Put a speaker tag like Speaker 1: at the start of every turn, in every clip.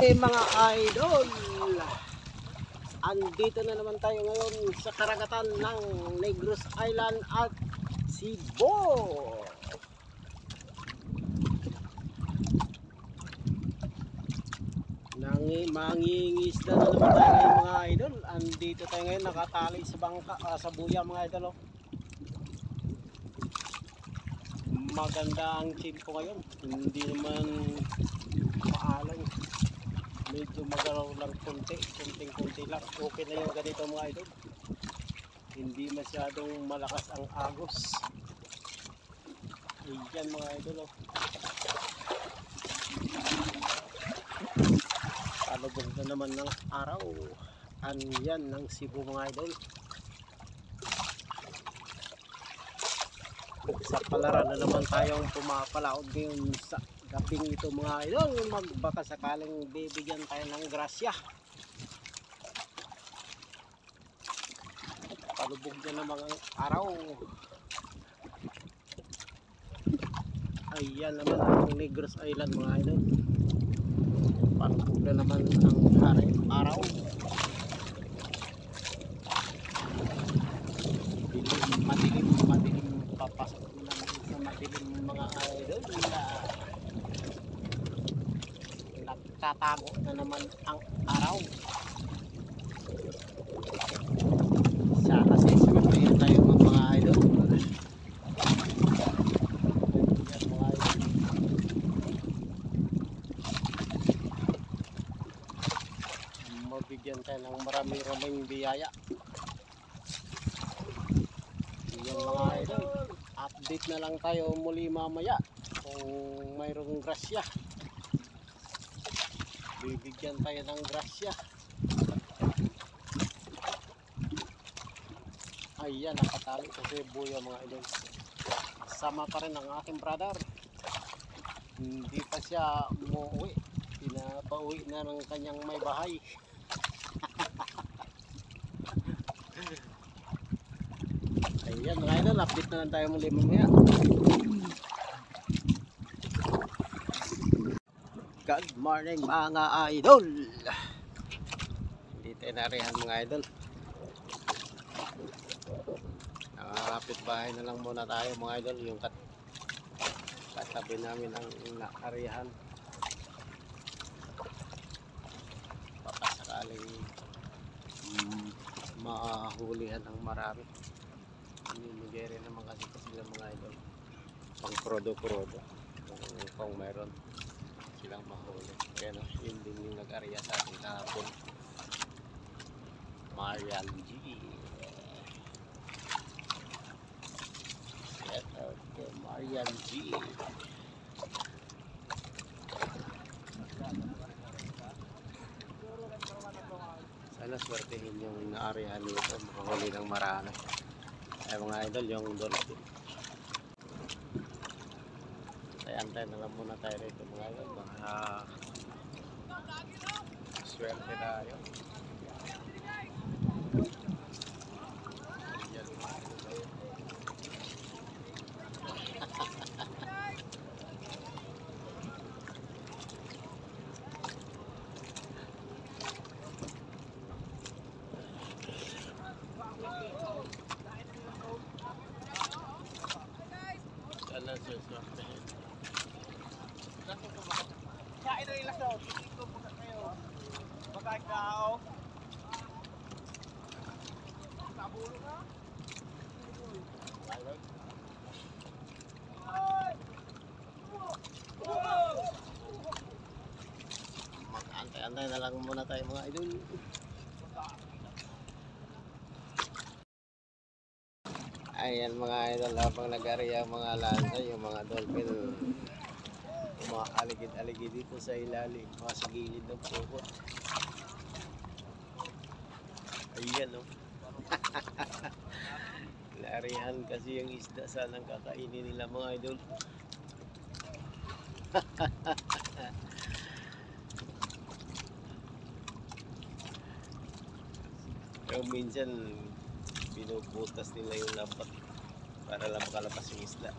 Speaker 1: Mga idol, andito na naman tayo ngayon sa karagatan ng Negros Island at Cebu. Mangingisda na naman tayo ngayon mga idol. Andito tayo ngayon nakatali sa bangka, sa buya mga idol. Maganda ang tiyempo ngayon, hindi naman maalang. Medyo magalaw lang kunting-kunti lang. Okay na yung ganito mga idol. Hindi masyadong malakas ang agos. Ayan mga idol. Palubog na naman ng araw. Anyan ng Cebu mga idol. Sa palaran na naman tayong pumapalaod ngayon sa gabing ito mga idol. Magbaka sakaling bibigyan tayo ng grasya. Palubog na naman ang araw. Ayan naman ang Negros Island mga idol. Palubog na naman ang araw. Madilim papasok na naman sa madilim mga idol. Nagtatago na naman ang araw. Sana sa isipin tayo mga idol. Yan mga idol. Mabigyan tayo ng marami-raming biyaya. Yan mga idol. Update na lang tayo muli mamaya kung mayroong grasya. Bibigyan tayo ng grasya. Ayan, nakatali kasi buya mga idol. Sama pa rin ang ating brother. Hindi pa siya umuwi. Pinapauwi na ng kanyang may bahay. Ayan mga idol, update na lang tayo muli mamaya. Good morning mga idol. Hindi tayo narihan mga idol. Nakakapit bahay na lang muna tayo mga idol. Yung katabi namin ang naarihan. Papasakaling mahulihan ng marami. Ninigay rin naman kasi sila mga idol. Pang prodo-prodo. Kung mayroon silang mahuli. Kaya no, yun din yung nag-area sa ating kahapon. Marian G. Shout out to Marian G. Sana swertehin yung naarihan nito. Makahuli ng marami. Ay mga idol, yung dolphin. Antay na lang muna tayo rito mga idol. Baka swerte tayo. Sana swertehin. Kain na ilas daw, dito po kayo. Magkain ka o. Kabulo na. Mag-antay-antay na lang muna tayo mga idol. Ayan mga idol, habang nag-area mga lansa, yung mga dolphin umaaligid-aligid dito sa ilalim, mga sa gilid ng pukot. Ayan o. Larihan kasi yung isda, sanang kakainin nila mga idol. Pero minsan binubutas nila yung lambat para lang makalabas yung isda.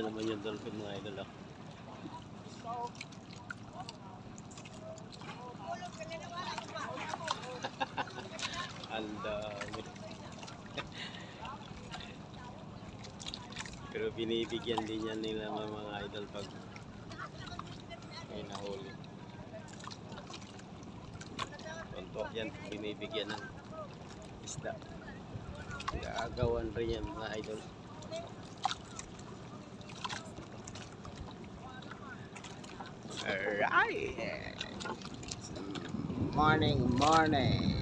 Speaker 1: naman yung dolphin mga idol. Ang dami. Pero binibigyan din yan nila mga idol pag may nahuli. Kontok yan, binibigyan ng isda. Gagawan rin yan mga idol. Alright! Morning, morning!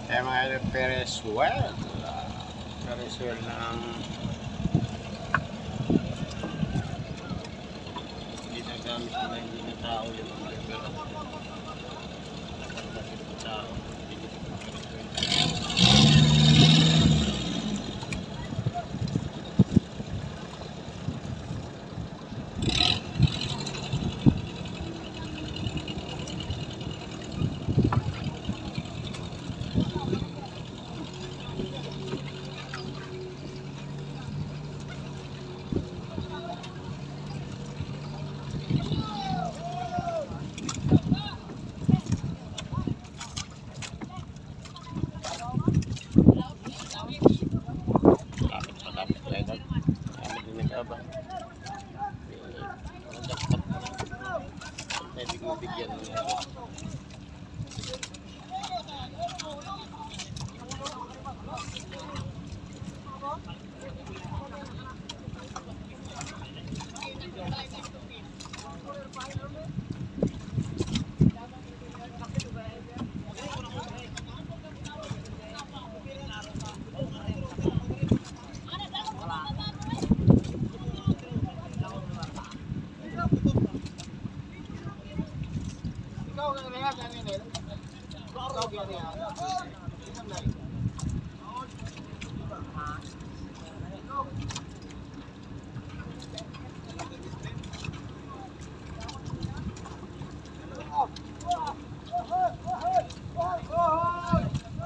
Speaker 1: Kaya mga idol, Ferris wheel ng ginagamit na hindi na tao yung mga idol. Tao.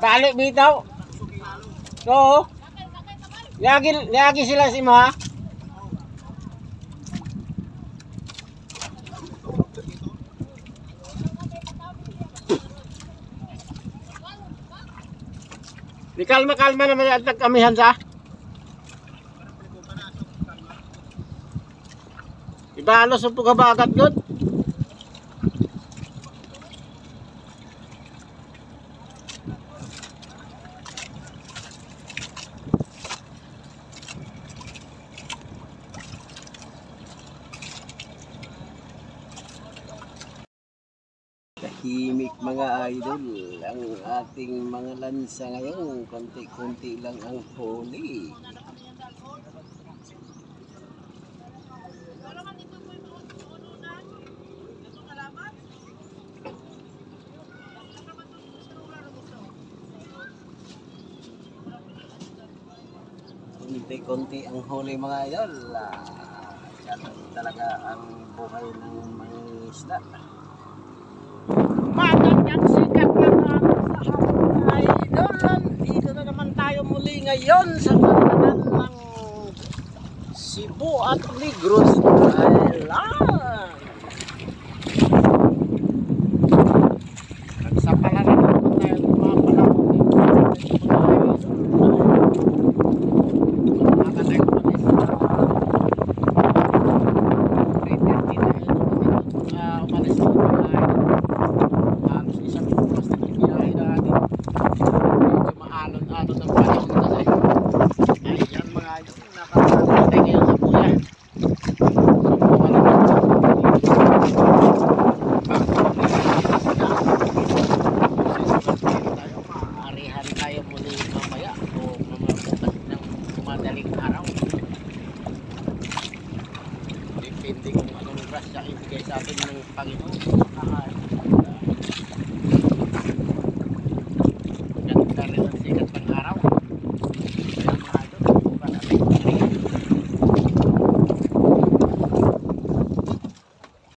Speaker 1: Balik bitaw. So, lagi sila si ma. Di kalma naman ang kamihan sa. Ibalos ang pagkabagat doon.
Speaker 2: tahimik mga idol. Ang ating mga lansa ngayon, konti-konti lang ang huli. Konti-konti ang huli mga idol. Sarap talaga ang buhay ng mga isda.
Speaker 1: Magandang sikat ng araw sa hapon idol. Dito na naman tayo muli ngayon sa pananan ng Cebu at Negros Island. Nagsapalaran naman tayo ng mga panahon dito. Depende kung anong grasya ibigay sa atin ng Panginoon.